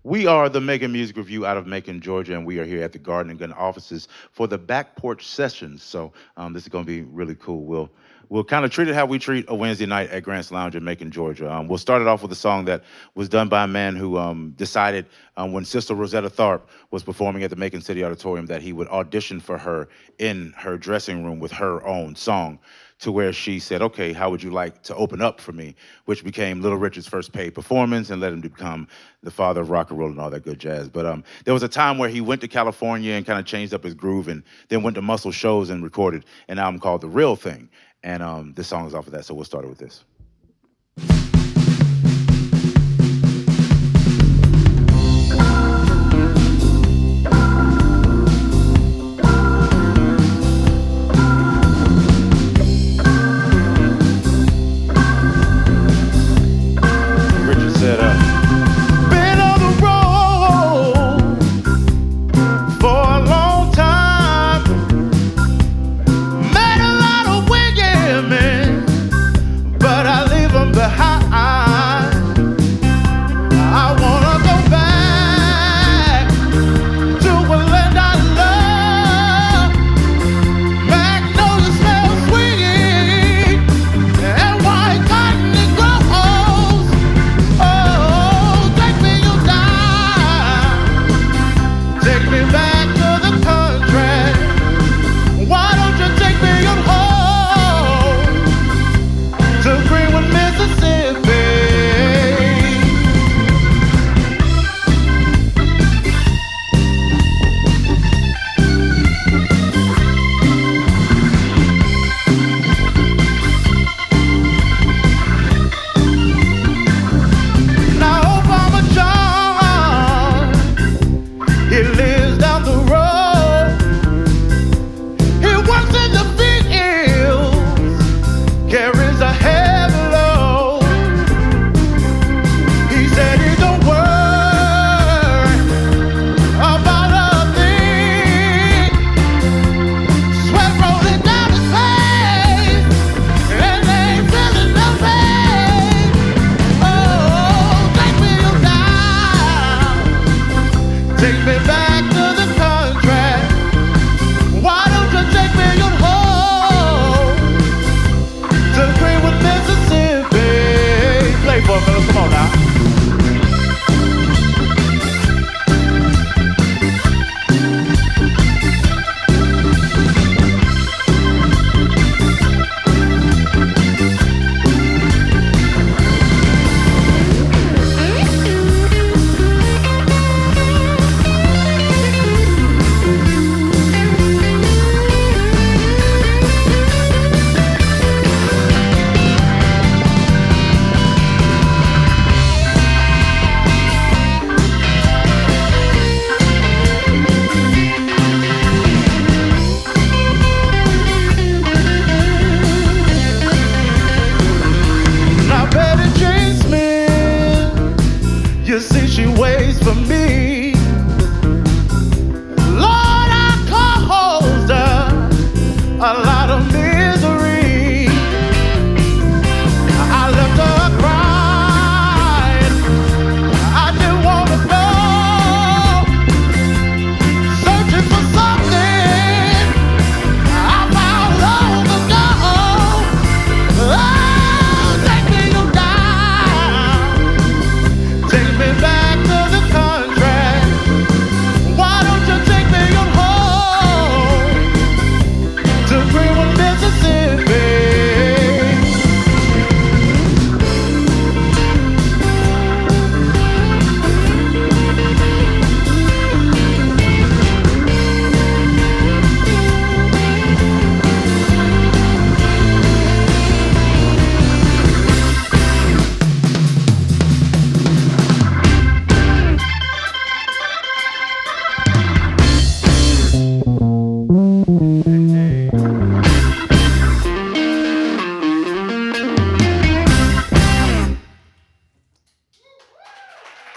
We are the Macon Music Review out of Macon, Georgia, and we are here at the Garden and Gun offices for the Back Porch Sessions. So this is going to be really cool. We'll kind of treat it how we treat a Wednesday night at Grant's Lounge in Macon, Georgia. We'll start it off with a song that was done by a man who decided when Sister Rosetta Tharpe was performing at the Macon City Auditorium that he would audition for her in her dressing room with her own song, to where she said, okay, how would you like to open up for me? Which became Little Richard's first paid performance and led him to become the father of rock and roll and all that good jazz. But there was a time where he went to California and kind of changed up his groove and then went to Muscle Shows and recorded an album called The Real Thing. And this song is off of that, so we'll start it with this.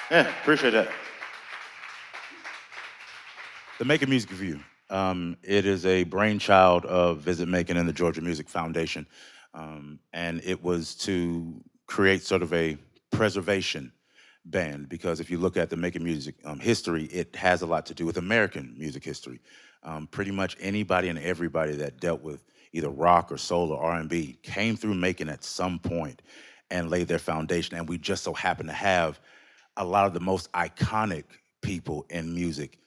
Yeah, appreciate that. The Macon Music Review. It is a brainchild of Visit Macon and the Georgia Music Foundation. And it was to create sort of a preservation band because if you look at the Macon music history, it has a lot to do with American music history. Pretty much anybody and everybody that dealt with either rock or soul or R&B came through Macon at some point and laid their foundation. And we just so happen to have a lot of the most iconic people in music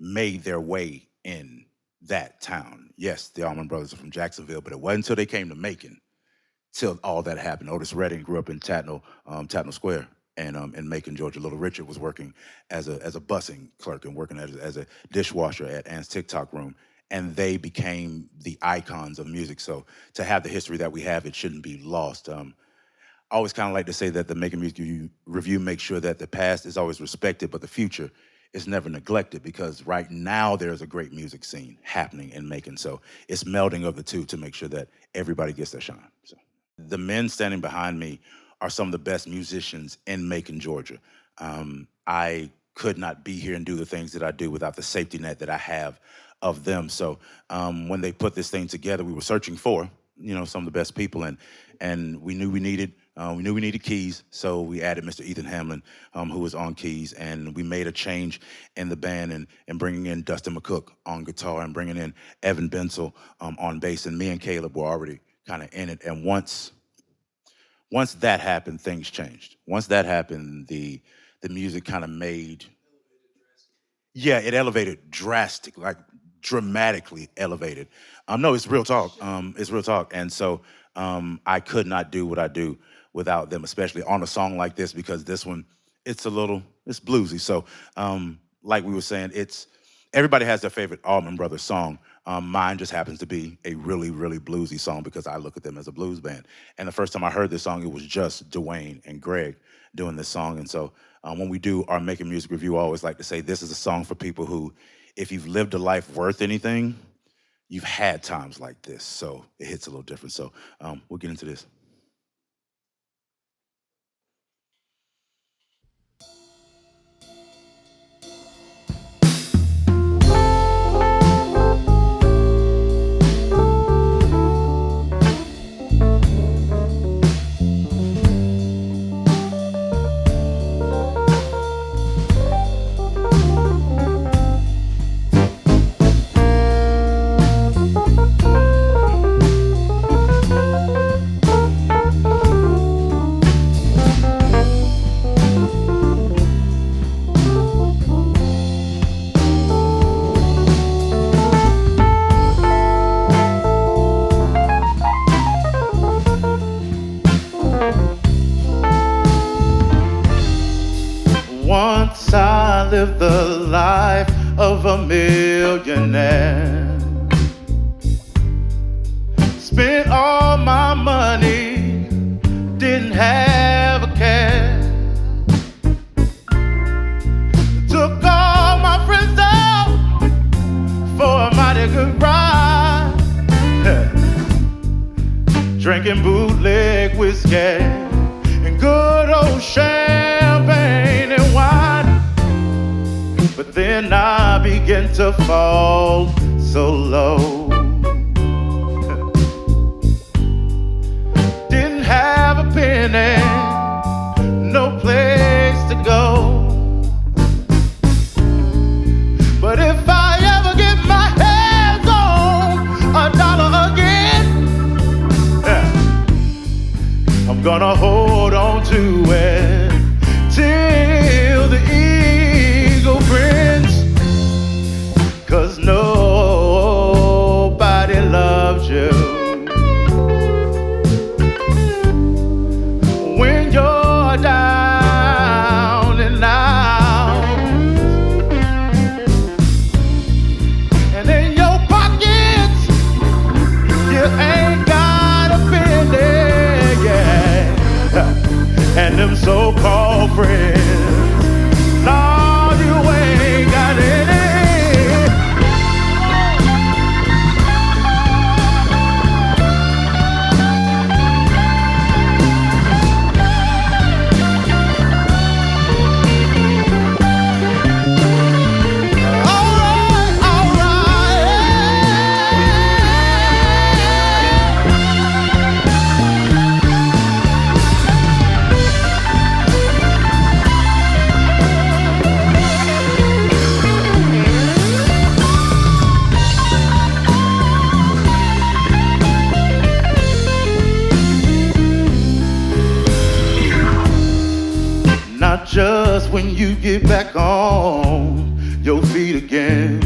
made their way in that town. Yes, the Allman Brothers are from Jacksonville, but it wasn't until they came to Macon till all that happened. Otis Redding grew up in Tatnall Square, and in Macon, Georgia. Little Richard was working as a busing clerk and working as a dishwasher at Ann's TikTok Room, and they became the icons of music. So to have the history that we have, it shouldn't be lost. I always kind of like to say that the Macon Music Revue makes sure that the past is always respected, but the future is never neglected because right now there's a great music scene happening in Macon. So it's melding of the two to make sure that everybody gets their shine. So the men standing behind me are some of the best musicians in Macon, Georgia. I could not be here and do the things that I do without the safety net that I have of them. So when they put this thing together, we were searching for, some of the best people, and we knew we needed keys, so we added Mr. Ethan Hamlin, who was on keys, and we made a change in the band and bringing in Dustin McCook on guitar and bringing in Evan Bensel on bass, and me and Caleb were already kind of in it. And once that happened, things changed. Once that happened, the music kind of made, yeah, it elevated drastically, like dramatically elevated. No, it's real talk. It's real talk. And so I could not do what I do without them, especially on a song like this, because this one, it's bluesy. So like we were saying, everybody has their favorite Allman Brothers song. Mine just happens to be a really, really bluesy song because I look at them as a blues band. And the first time I heard this song, it was just Dwayne and Greg doing this song. And so when we do our Macon Music Revue, I always like to say this is a song for people who, if you've lived a life worth anything, you've had times like this. So it hits a little different. So we'll get into this. Once I lived the life of a millionaire. Spent all my money, didn't have a care. Took all my friends out for a mighty good ride. Drinking bootleg whiskey and good old champagne and wine. But then I began to fall so low. Didn't have a penny, no place to go. But if I ever get my hands on $1 again, I'm gonna hold on to it till the eagle grins. 'Cause no when you get back on your feet again.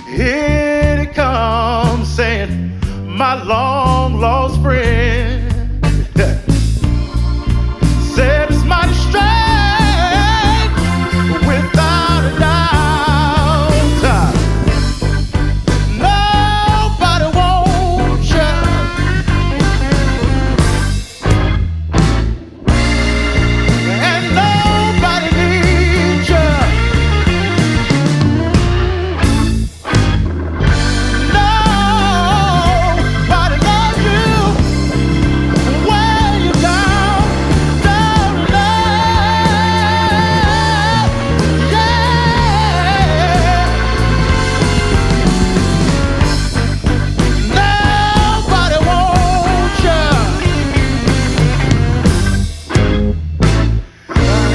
Here it comes saying, my long lost friend. Said it's mighty strange, without a doubt. Nobody wants you, and nobody needs you. Nobody loves you when you're down, down and out. Yeah. Nobody wants you,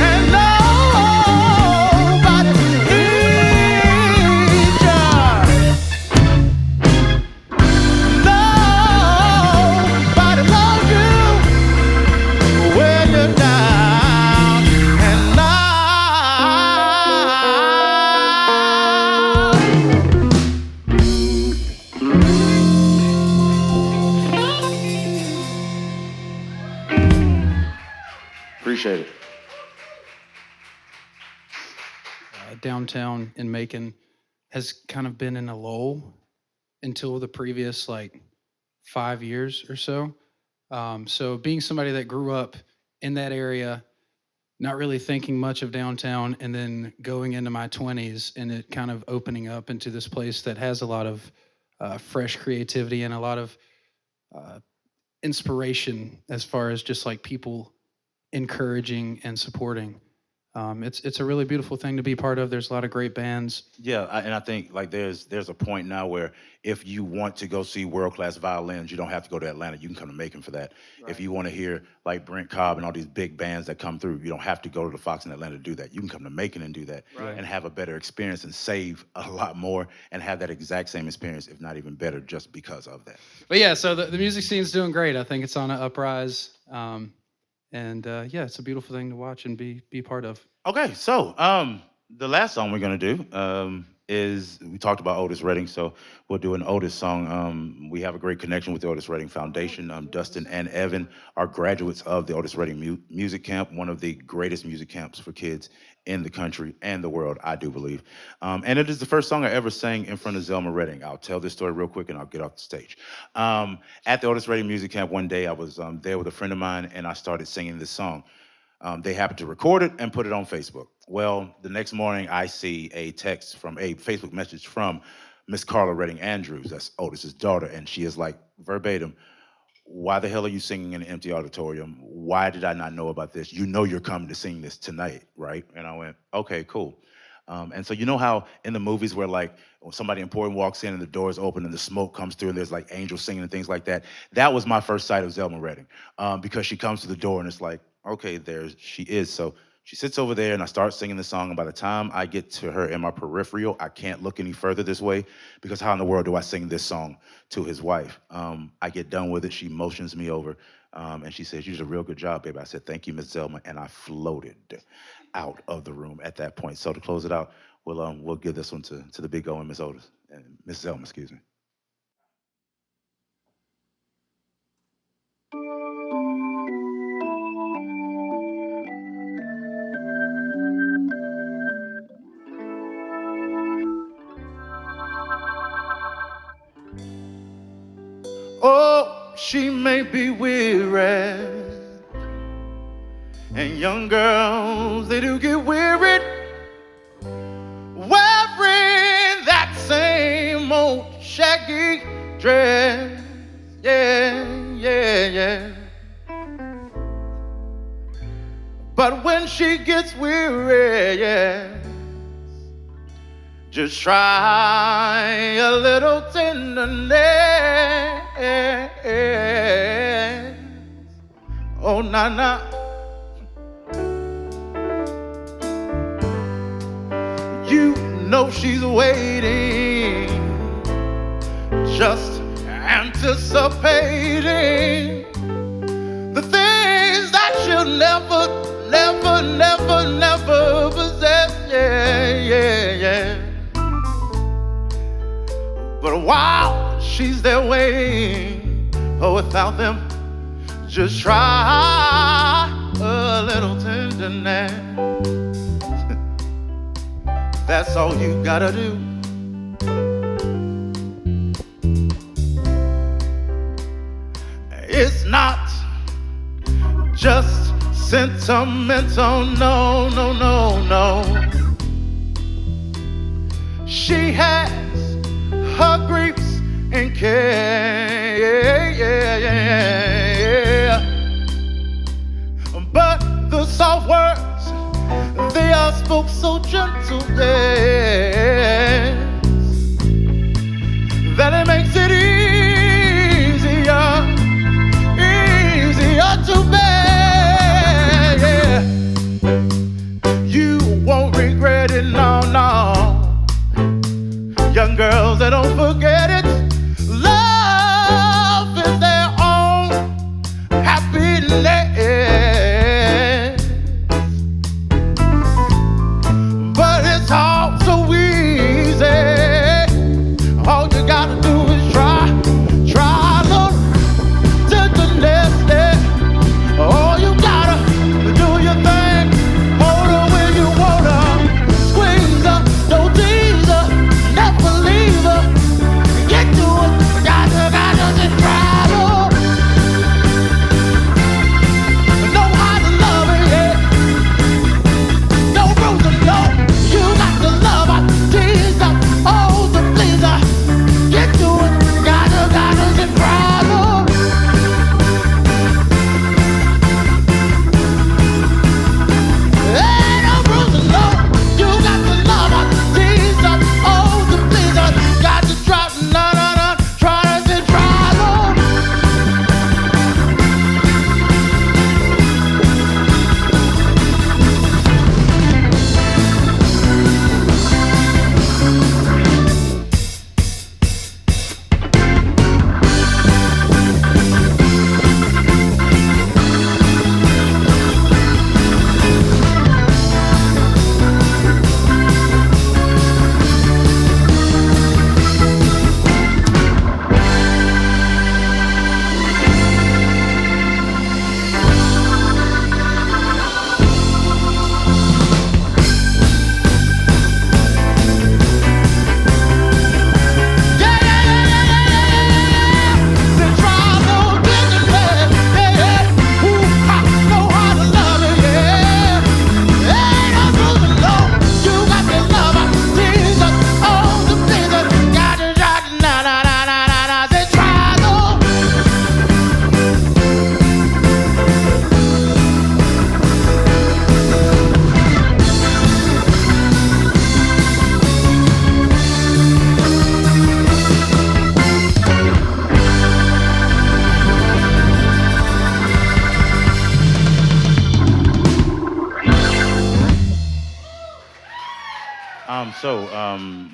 and nobody needs you. Nobody loves you when you're down and out. Appreciate it. Downtown in Macon has kind of been in a lull until the previous 5 years or so. So being somebody that grew up in that area, not really thinking much of downtown, and then going into my 20s and it kind of opening up into this place that has a lot of fresh creativity and a lot of inspiration as far as just people encouraging and supporting. It's a really beautiful thing to be part of. There's a lot of great bands. Yeah, and I think there's a point now where if you want to go see world-class violins, you don't have to go to Atlanta. You can come to Macon for that. Right. If you want to hear Brent Cobb and all these big bands that come through, you don't have to go to the Fox in Atlanta to do that. You can come to Macon and do that, Right. and have a better experience and save a lot more and have that exact same experience, if not even better, just because of that. But yeah, so the music scene's doing great. I think it's on an uprise. And yeah, it's a beautiful thing to watch and be part of. Okay, so the last song we're gonna do is, we talked about Otis Redding, so we'll do an Otis song. We have a great connection with the Otis Redding Foundation. Dustin and Evan are graduates of the Otis Redding Music Camp, one of the greatest music camps for kids in the country and the world, I do believe. And it is the first song I ever sang in front of Zelma Redding. I'll tell this story real quick and I'll get off the stage. At the Otis Redding Music Camp one day, I was there with a friend of mine and I started singing this song. They happened to record it and put it on Facebook. Well, the next morning I see a text from a Facebook message from Miss Carla Redding Andrews, that's Otis's daughter, and she is like, verbatim, why the hell are you singing in an empty auditorium? Why did I not know about this? You know you're coming to sing this tonight, right? And I went, okay, cool. And so you know how in the movies where when somebody important walks in and the doors open and the smoke comes through and there's angels singing and things like that? That was my first sight of Zelma Redding, because she comes to the door and it's like, okay, there she is. So she sits over there and I start singing the song, and by the time I get to her in my peripheral, I can't look any further this way, because how in the world do I sing this song to his wife? I get done with it, she motions me over, and she says, you did a real good job, baby. I said, thank you, Miss Zelma, and I floated out of the room at that point. So to close it out, we'll give this one to the big O and Miss Otis, and Miss Zelma, excuse me. Oh, she may be weary, and young girls, they do get wearied wearing that same old shaggy dress. Yeah, yeah, yeah. But when she gets weary, yeah, just try a little tenderness. Oh, na. You know she's waiting, just anticipating the things that she'll will never, never, never, never possess. Yeah, yeah, yeah. But while she's there waiting, oh, without them, just try a little tenderness. That's all you gotta do. It's not just sentimental, no, no, no, no. She has her griefs and care, yeah, yeah, yeah. But the soft words, they are spoke so gentle, yes, that it makes it easier, easier to bear, yeah. You won't regret it, no, no. Young girls, they don't forget it. Love is their own happiness. But it's all so easy. All you gotta do is try a little tenderness. All you gotta do your thing. Hold her when you want her. Squeeze her, don't tease her. Never leave her. Get to it. Gotta just try her. Know how to love her, yeah. No rules of no. You got to love her. Tease her. Oh, to please her. Get to it. Gotta just try her. Ain't no rules of no. You got to love her. Tease her. Oh, to please her. Got to try, no, no, no. Try to try her.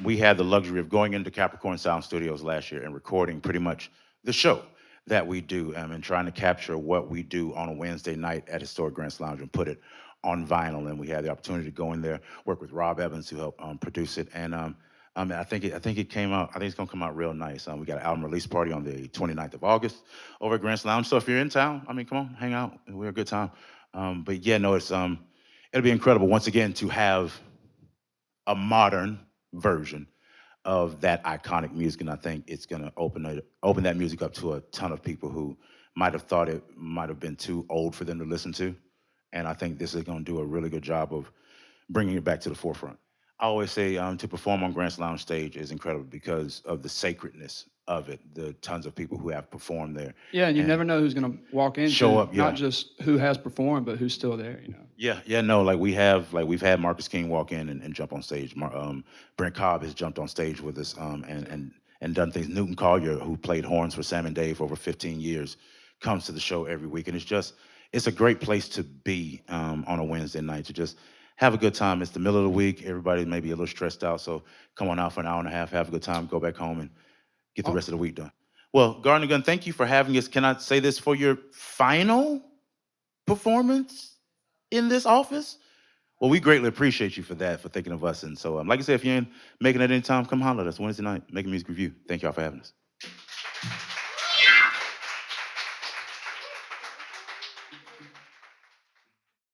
We had the luxury of going into Capricorn Sound Studios last year and recording pretty much the show that we do, and trying to capture what we do on a Wednesday night at Historic Grants Lounge and put it on vinyl. And we had the opportunity to go in there, work with Rob Evans, who helped produce it. And I think it came out. I think it's gonna come out real nice. We got an album release party on the 29th of August over at Grants Lounge. So if you're in town, come on, hang out. We're a good time. But yeah, no, it'll be incredible once again to have a modern version of that iconic music, and I think it's gonna open that music up to a ton of people who might have thought it might have been too old for them to listen to, and I think this is gonna do a really good job of bringing it back to the forefront. I always say to perform on Grant's Lounge stage is incredible because of the sacredness of it, the tons of people who have performed there. Yeah, and you never know who's going to walk in. Show up, yeah. Not just who has performed, but who's still there, you know. Yeah, no, we've had Marcus King walk in and jump on stage. Brent Cobb has jumped on stage with us and done things. Newton Collier, who played horns for Sam and Dave for over 15 years, comes to the show every week, and it's a great place to be on a Wednesday night to just have a good time. It's the middle of the week. Everybody may be a little stressed out, so come on out for an hour and a half, have a good time, go back home, and get the rest of the week done. Well, Garden Gun, thank you for having us. Can I say this for your final performance in this office? Well, we greatly appreciate you for that, for thinking of us. And so, like I said, if you're in Macon at any time, come holler at us Wednesday night, Making Music Review. Thank y'all for having us.